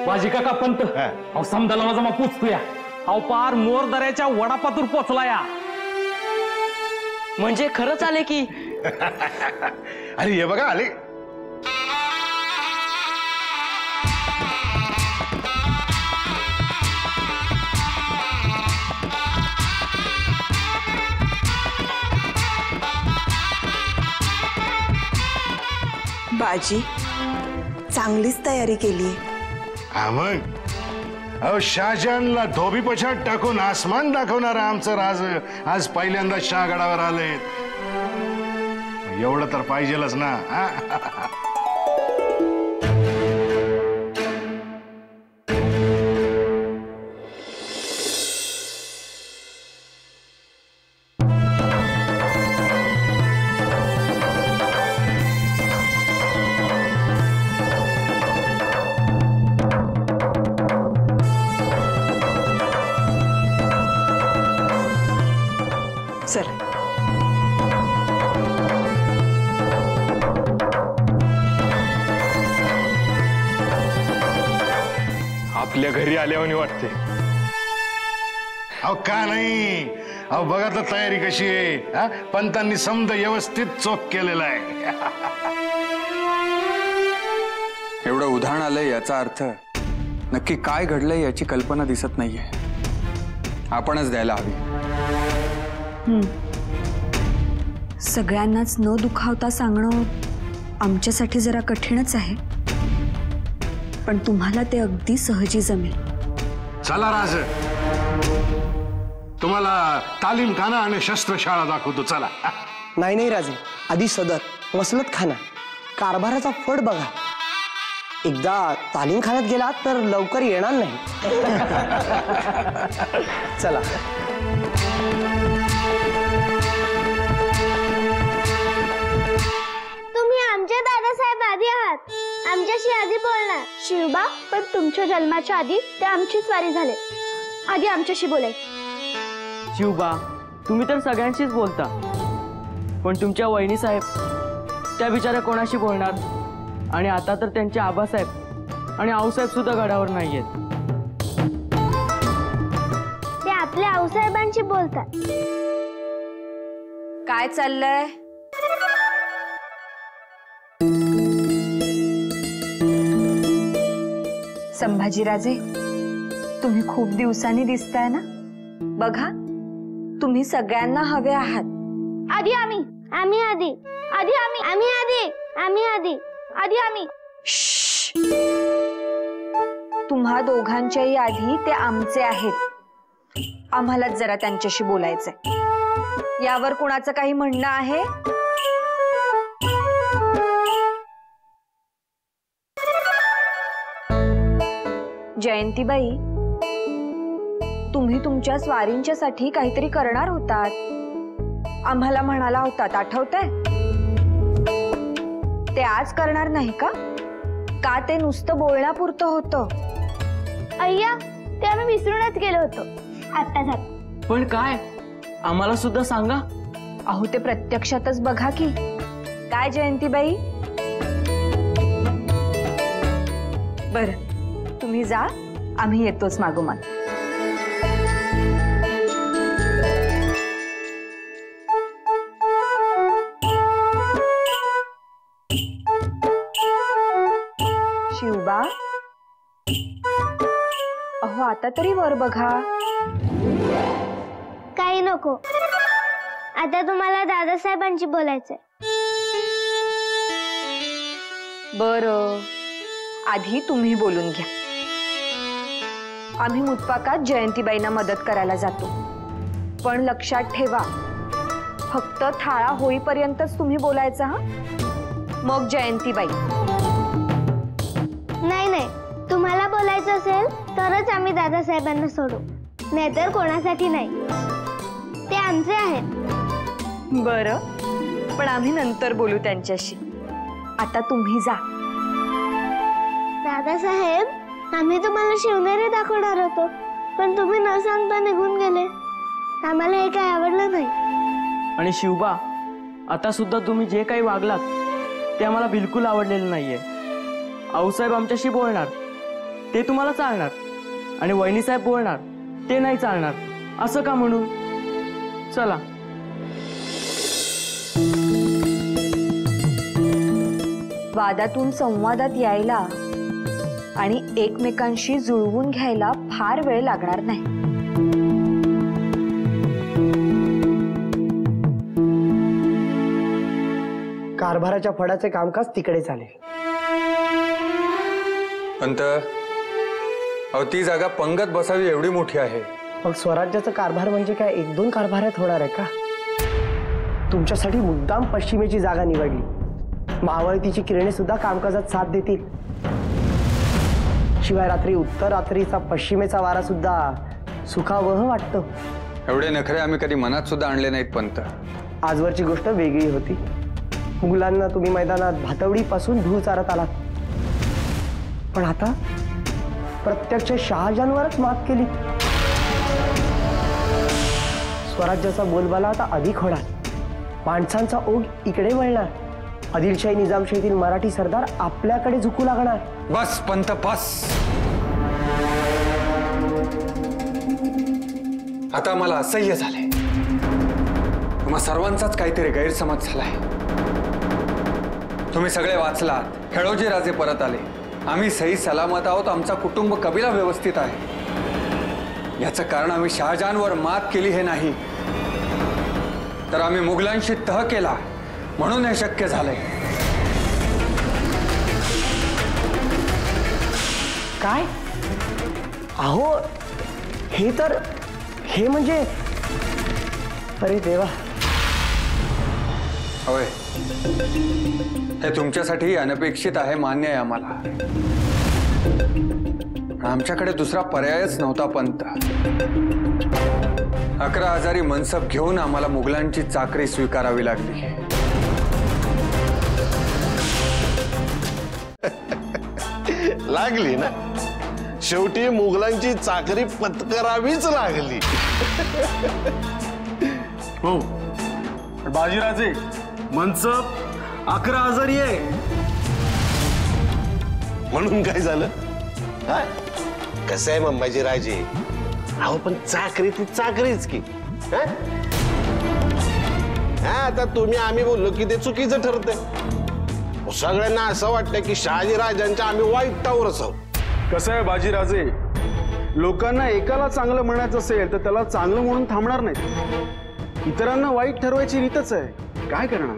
बाजी काका पंत, अहो समजायला माझा मग पुचतोया. अहो पार मोर दऱ्याच्या वडापातूर पोचला या. म्हणजे खरंच आले की? अरे हे बघा आले. बाजी चांगलीच तयारी केली. हा मग, अहो शहाजहानला धोबी पछाड टाकून आसमान दाखवणारा आमचं राज आज पहिल्यांदा शहागडावर आले. एवढं तर पाहिजेलच ना. चल आपल्या घरी आल्यावानी वाटते. अहो का नाही, अहो बघा तर तयारी कशी आहे. पंतांनी समद व्यवस्थित चोख केलेला आहे. एवढं उधाण आलंय याचा अर्थ नक्की काय घडलंय याची कल्पना दिसत नाहीये. आपणच द्यायला हवी. सगळ्यांनाच न दुखावता सांगणं आमच्यासाठी जरा कठीणच आहे, पण तुम्हाला ते अगदी सहजी जमेल. चला राज, तुम्हाला तालीमखाना आणि शस्त्रशाळा दाखवतो. चला. नाही नाही राजे, आधी सदर मसलत खाना कारभाराचा फड बघा. एकदा तालीमखान्यात गेला तर लवकर येणार नाही. चला. तुम्ही आमचे दादासाहेब आधी आहात, आमच्याशी आधी बोलणार. शिवबा, पण तुमच्या जन्माच्या आधी ते आमची स्वारी झाले. आधी आमच्याशी बोलाय. शिवबा, तुम्ही तर सगळ्यांशीच बोलता, पण तुमच्या वहिनी साहेब त्या बिचाऱ्या कोणाशी बोलणार? आणि आता तर त्यांचे आबासाहेब आणि आऊसाहेब सुद्धा गडावर नाहीयेत. ते आपल्या आऊसाहेबांशी बोलतात. काय चाललंय? संभाजीराजे, तुम्ही खूप दिवसांनी दिसताय ना. बघा, तुम्ही सगळ्यांना हवे आहात. आधी आम्ही, आम्ही आधी, आधी आम्ही, आम्ही आधी, आम्ही आधी, आधी आम्ही. तुम्हा दोघांच्याही आधी ते आमचे आहेत. आम्हालाच जरा त्यांच्याशी बोलायचंय. यावर कुणाचं काही म्हणणं आहे? जयंतीबाई, तुम्ही तुमच्या स्वारींच्या साठी काहीतरी करणार होतात. आम्हाला म्हणाला होतात, आठवतंय? ते आज करणार नाही का? का ते नुसतं बोलण्यापुरतं होतं? अय्या, ते आम्ही विसरूनच गेलो होतो. आता झालं. पण काय, आम्हाला सुद्धा सांगा. अहो ते प्रत्यक्षातच बघा की. काय जयंतीबाई? बरं तुम्ही जा, आम्ही येतोच मागोमाग. शिवबा, अहो आता तरी वर बघा. काही नको, आता तुम्हाला दादासाहेबांशी बोलायचंय. बरं, आधी तुम्ही बोलून घ्या. आम्ही मुतपाकात जयंतीबाईंना मदत करायला जातो, पण लक्षात ठेवा फक्त थाळा होईपर्यंतच तुम्ही बोलायचं हा. मग जयंतीबाई. नाही नाही, तुम्हाला बोलायचं असेल तरच आम्ही दादासाहेबांना सोडू, नाहीतर कोणासाठी नाही. ते आमचे आहेत. बरं, पण आम्ही नंतर बोलू त्यांच्याशी. आता तुम्ही जा. दादासाहेब, आम्ही तुम्हाला शिवनेरी दाखवणार होतो, पण तुम्ही न सांगता निघून गेले. आम्हाला हे काही आवडलं नाही. आणि शिवबा, आता सुद्धा तुम्ही जे काही वागलात ते आम्हाला बिलकुल आवडलेलं नाहीये. आऊसाहेब आमच्याशी बोलणार ते तुम्हाला चालणार, आणि वहिनीसाहेब बोलणार ते नाही चालणार. असं का म्हणून? चला. वादातून संवादात यायला आणि एकमेकांशी जुळवून घ्यायला फार वेळ लागणार नाही. कारभाराच्या फडाचे कामकाज तिकडे चालेल. पंत, अहो ती जागा पंगत बसावी एवढी मोठी आहे. मग स्वराज्याचा कारभार म्हणजे काय 1-2 कारभारात होणार आहे का? तुमच्यासाठी मुद्दाम पश्चिमेची जागा निवडली. मावळतीची किरणे सुद्धा कामकाजात साथ देतील. शिवाय रात्री उत्तर रात्रीचा पश्चिमेचा वारा सुद्धा सुखावह वाटतो. एवढे नखरे आम्ही कधी मनात सुद्धा आणले नाहीत पंत. आजवरची गोष्ट वेगळी होती. मुघलांना तुम्ही मैदानात भातवडीपासून धूळ चारत आलात, पण आता प्रत्यक्ष शहाजहानवरच मात केली. स्वराज्याचा बोलबाला आता अधिक होणार. माणसांचा ओघ इकडे वळणार. आदिलशाही निजामशाहीतील मराठी सरदार आपल्याकडे झुकू लागणार. बस पंत, बस. आता मला असह्य झालंय. तुम्हा सर्वांचाच काहीतरी गैरसमज झालाय. तुम्ही सगळे वाचलात, खेळोजी राजे परत आले, आम्ही सही सलामत आहोत, आमचा कुटुंब कबिला व्यवस्थित आहे. याचं कारण आम्ही शहाजहानवर मात केली हे नाही, तर आम्ही मुघलांशी तह केला म्हणून हे शक्य झालंय. काय? अहो हे म्हणजे अरे देवा. होय, हे तुमच्यासाठी अनपेक्षित आहे, मान्य आहे आम्हाला. आमच्याकडे दुसरा पर्यायच नव्हता पंत. 11,000 मनसब घेऊन आम्हाला मुघलांची चाकरी स्वीकारावी लागली. लागली ना, शेवटी मुघलांची चाकरी पत्करावीच लागली. हो, बाजीराजे, मनसब 11,000 आहे. म्हणून काय झालं? कसं आहे मंबाजी राजे, अहो पण चाकरी ती चाकरीच की. आता तुम्ही आम्ही बोललो की ते चुकीचं ठरतंय. सगळ्यांना असं वाटतं की शहाजी राजांच्या आम्ही वाईटावरच आहोत. कसं आहे बाजीराजे, लोकांना एकाला चांगलं म्हणायचं असेल तर त्याला चांगलं म्हणून थांबणार नाही. इतरांना वाईट ठरवायची रीतच आहे. काय करणार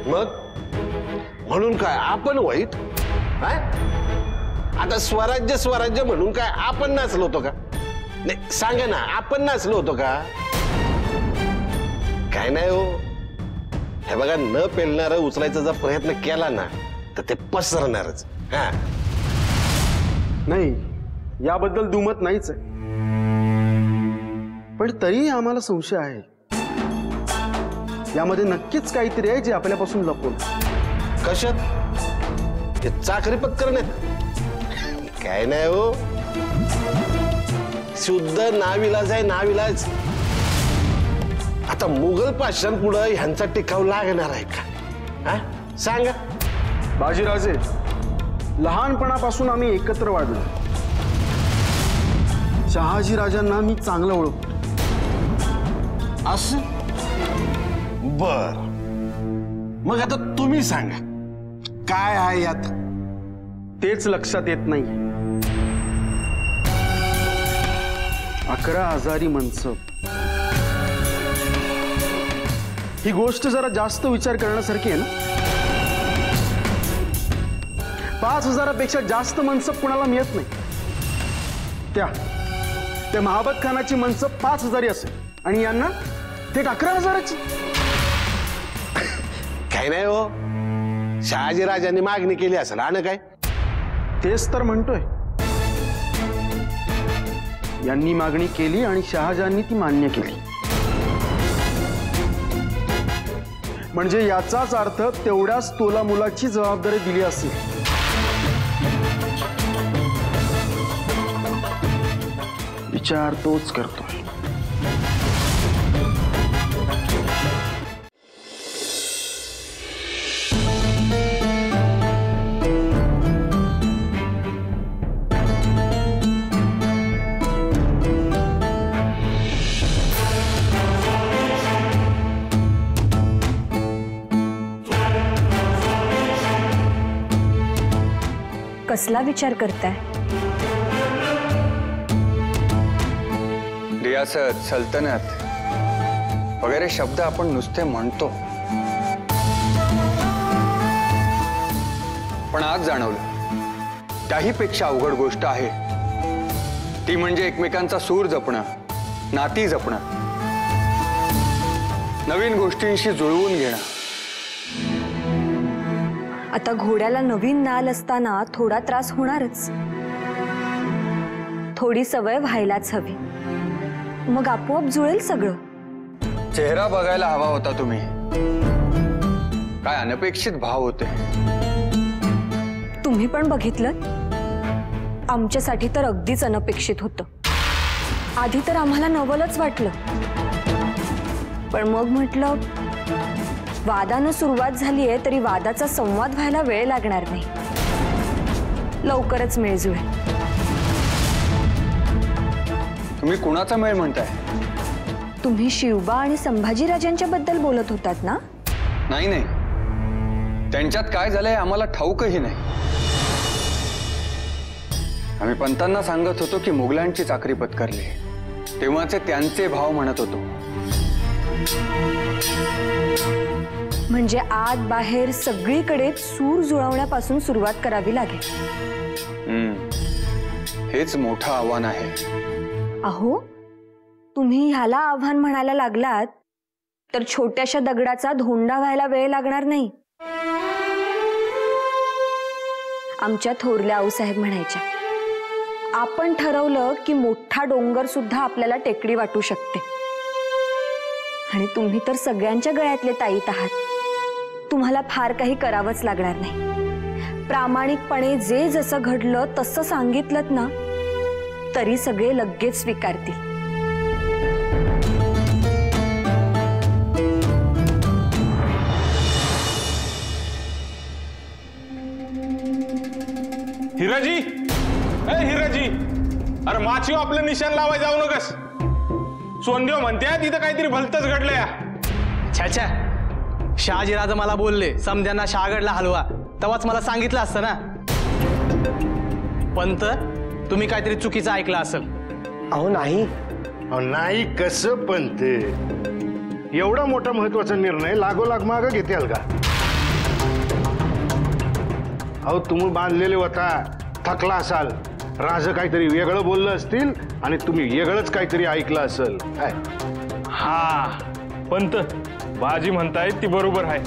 मग? म्हणून काय आपण वाईट? आता स्वराज्य म्हणून काय आपण नाचलो होतो का? नाही सांगा ना, आपण नाचलो होतो का? काय नाही हो. हे बघा, न पेलणारं उचलायचा जर प्रयत्न केला ना तर ते पसरणारच. नाही, याबद्दल दुमत नाहीच आहे. पण तरीही आम्हाला संशय आहे. यामध्ये नक्कीच काहीतरी आहे जे आपल्यापासून लपवून. कशात? हे चाकरी पत्करण्यात काय नाही हो, शुद्ध नाविलाज आहे, नाविलाज. आता मुघल पाषाण पुढे ह्यांचा टिकाव लागणार आहे का? हा सांगा. बाजीराजे, लहानपणापासून आम्ही एकत्र वाढलो. शहाजी राजांना मी चांगलं ओळखतो. असं बर, मग आता तुम्ही सांगा काय आहे यात? तेच लक्षात येत नाही. 11,000 मनसब ही गोष्ट जरा जास्त विचार करण्यासारखी आहे ना. 5,000पेक्षा जास्त मनसब कुणाला मिळत नाही. त्या महाबत खानाची मनसब 5,000 असेल आणि यांना थेट 11,000ची. काही नाही हो, शहाजी राजांनी मागणी केली असेल. आणि काय? तेच तर म्हणतोय. यांनी मागणी केली आणि शहाजहांनी ती मान्य केली. म्हणजे याचाच अर्थ तेवढ्याच तोला मुलाची जबाबदारी दिली असेल. विचार तोच करतोय. कसला विचार करताय? रियासत, सल्तनत वगैरे शब्द आपण नुसते म्हणतो, पण आज जाणवलं त्याहीपेक्षा अवघड गोष्ट आहे. ती म्हणजे एकमेकांचा सूर जपणं, नाती जपणं, नवीन गोष्टींशी जुळवून घेणं. आता घोड्याला नवीन नाल असताना थोडा त्रास होणारच. थोडी सवय व्हायलाच हवी, मग आपोआप जुळेल सगळं. चेहरा बघायला हवा होता तुम्ही. काय अनपेक्षित भाव होते. तुम्ही पण बघितलं. आमच्यासाठी तर अगदीच अनपेक्षित होतं. आधी तर आम्हाला नवलच वाटलं, पण मग म्हटलं वादानं सुरुवात झालीये तरी वादाचा संवाद व्हायला वेळ लागणार नाही. लवकरच मेळ जुळेल. तुम्ही कुणाचा मेळ म्हणताय? तुम्ही शिवबा आणि संभाजीराजांच्या बद्दल बोलत होतात ना? नाही नाही, त्यांच्यात काय झालंय आम्हाला ठाऊकही नाही. आम्ही पंतांना सांगत होतो की मुघलांची चाकरी पत्करली, तेव्हाचे त्यांचे भाव म्हणत होतो. म्हणजे आत बाहेर सगळीकडे सूर जुळवण्यापासून सुरुवात करावी लागेल. हेच मोठं आव्हान आहे. अहो, तुम्ही ह्याला आव्हान म्हणायला लागलात तर छोट्याशा दगडाचा धोंडा व्हायला वेळ लागणार नाही. आमच्या थोरल्या आऊसाहेब म्हणायच्या, आपण ठरवलं की मोठा डोंगर सुद्धा आपल्याला टेकडी वाटू शकते. आणि तुम्ही तर सगळ्यांच्या गळ्यातले ताईत आहात. तुम्हाला फार काही करावंच लागणार नाही. प्रामाणिकपणे जे जसं घडलं तसं सांगितलंत ना तरी सगळे लगेच स्वीकारतील. हिराजी, ए हिराजी, अरे माचीव आपलं निशाण लावाय जाऊ नकस. सोनदेव म्हणते तिथं काहीतरी भलतच घडलंय. छाछा, शहाजीराजा मला बोलले समध्यांना शहागडला हलवा, तेव्हाच मला सांगितलं असतं ना. पंत, तुम्ही काहीतरी चुकीचं ऐकलं असेल. अहो नाही. अहो नाही कसं पंत? एवढा मोठा महत्वाचा निर्णय लागोलाग मागं घेताल का? अहो तुम्ही बांधलेले होता, थकला असाल. राज काहीतरी वेगळं बोललं असतील आणि तुम्ही वेगळंच काहीतरी ऐकलं असेल. हा पंत, बाजी म्हणतायत ती बरोबर आहे.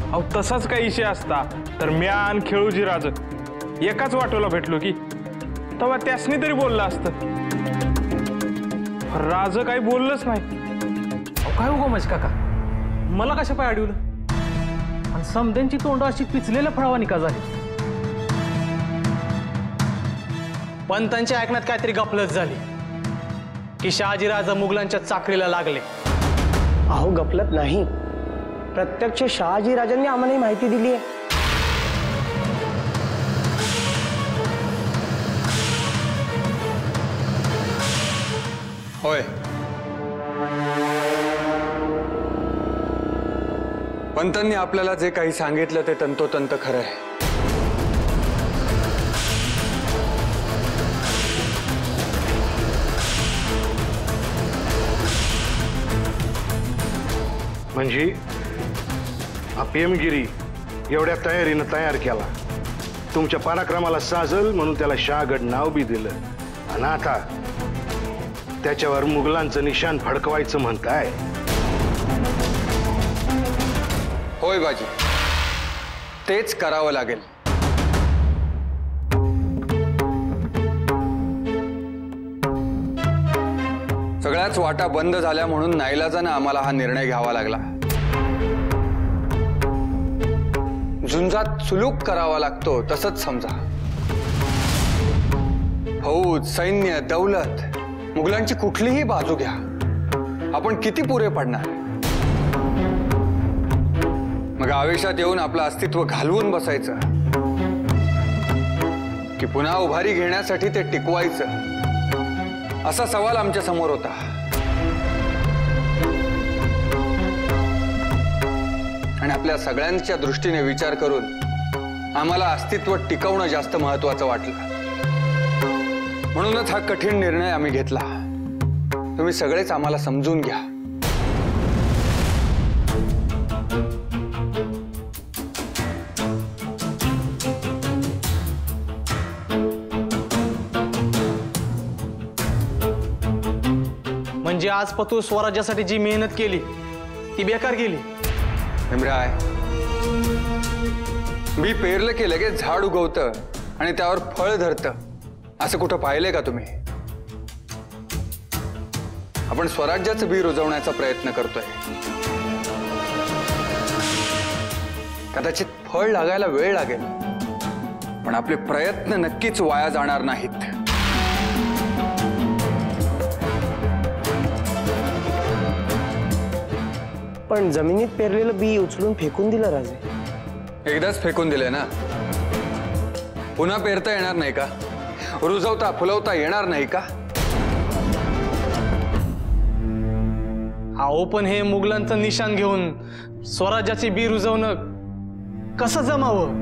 अहो तसाच काही विषय असता तर म्या आणि खेळूजी राज एकाच वाटोला भेटलो की तेव्हा त्यासनी तरी बोललं असतं. राज काही बोललंच नाही. काय हो मज काका, मला कशा पाय अडवलं? आणि समद्यांची तोंड अशी पिचलेल्या फळावानी का झाली? पंतांच्या ऐकण्यात काहीतरी गफलत झाली की शहाजीराजा मुघलांच्या चाकरीला लागले. अहो गफलत नाही, प्रत्यक्ष शहाजी राजांनी आम्हाला ही माहिती दिली आहे. होय, पंतांनी आपल्याला जे काही सांगितलं ते तंतोतंत खरं आहे. म्हणजे पेमगिरी एवढ्या तयारीनं तयार केला, तुमच्या पराक्रमाला साजल म्हणून त्याला शहागड नाव बी दिलं, आणि आता त्याच्यावर मुघलांचं निशाण फडकवायचं म्हणताय. होय बाजी, तेच करावं लागेल. सगळ्याच वाटा बंद झाल्या म्हणून नाईलाजानं आम्हाला हा निर्णय घ्यावा लागला. झुंजात सुलूक करावा लागतो तसंच समजा. फौज, सैन्य, दौलत, मुघलांची कुठलीही बाजू घ्या, आपण किती पुरे पडणार? मग आवेशात येऊन आपलं अस्तित्व घालवून बसायचं की पुन्हा उभारी घेण्यासाठी ते टिकवायचं, असा सवाल आमच्या समोर होता. आणि आपल्या सगळ्यांच्या दृष्टीने विचार करून आम्हाला अस्तित्व टिकवणं जास्त महत्वाचं वाटलं. म्हणूनच हा कठीण निर्णय आम्ही घेतला. तुम्ही सगळेच आम्हाला समजून घ्या. म्हणजे आज पतू स्वराज्यासाठी जी मेहनत केली ती बेकार गेली. भीमराय, मी पेरलं की लगेच झाड उगवतं आणि त्यावर फळ धरतं असं कुठं पाहिलंय का तुम्ही? आपण स्वराज्याचं बी रुजवण्याचा प्रयत्न करतोय. कदाचित फळ लागायला वेळ लागेल, पण आपले प्रयत्न नक्कीच वाया जाणार नाहीत. पण जमिनीत पेरलेलं बी उचलून फेकून दिलं राजे. एकदाच फेकून दिले ना, पुन्हा पेरता येणार नाही का? रुजवता फुलवता येणार नाही का? अहो पण हे मुघलांचं निशाण घेऊन स्वराज्याची बी रुजवणं कसं जमावं?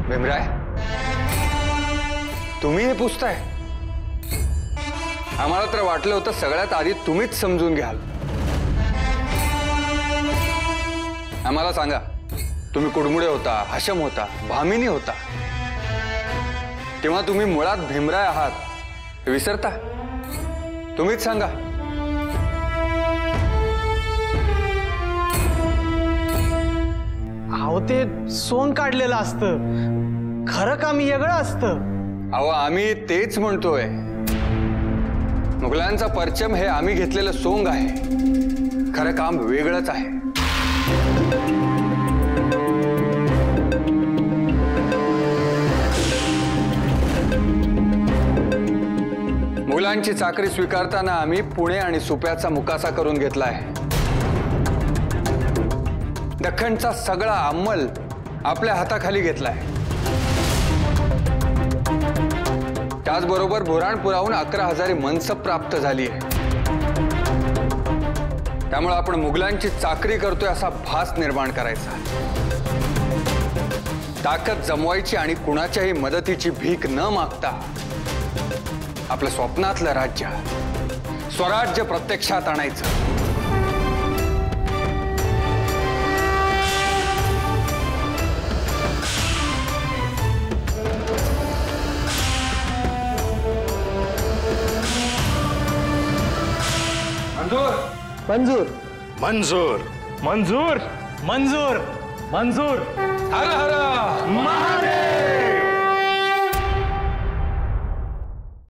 भीमराय, तुम्ही हे पुसताय. आम्हाला तर वाटलं होतं सगळ्यात आधी तुम्हीच समजून घ्याल. आम्हाला सांगा, तुम्ही कुडमुडे होता, हशम होता, भामिनी होता, तेव्हा तुम्ही मुळात भीमराय आहात हे विसरता? तुम्हीच सांगा. अहो ते सोंग काढलेलं असतं, खरं काम वेगळं असतं. अहो आम्ही तेच म्हणतोय. मुघलांचा परचम हे आम्ही घेतलेलं सोंग आहे, खरं काम वेगळंच आहे. मुघलांची चाकरी स्वीकारताना आम्ही पुणे आणि सुप्याचा मुकासा करून घेतलाय. दख्खनचा सगळा अंमल आपल्या हाताखाली घेतलाय. त्याचबरोबर बुऱ्हाणपुराहून 11,000 मनसब प्राप्त झाली आहे. त्यामुळे आपण मुघलांची चाकरी करतोय असा भास निर्माण करायचा. ताकद जमवायची आणि कुणाच्याही मदतीची भीक न मागता आपलं स्वप्नातलं राज्य, स्वराज्य प्रत्यक्षात आणायचं. मंजूर मंजूर मंजूर मंजूर मंजूर. हर हर महादेव.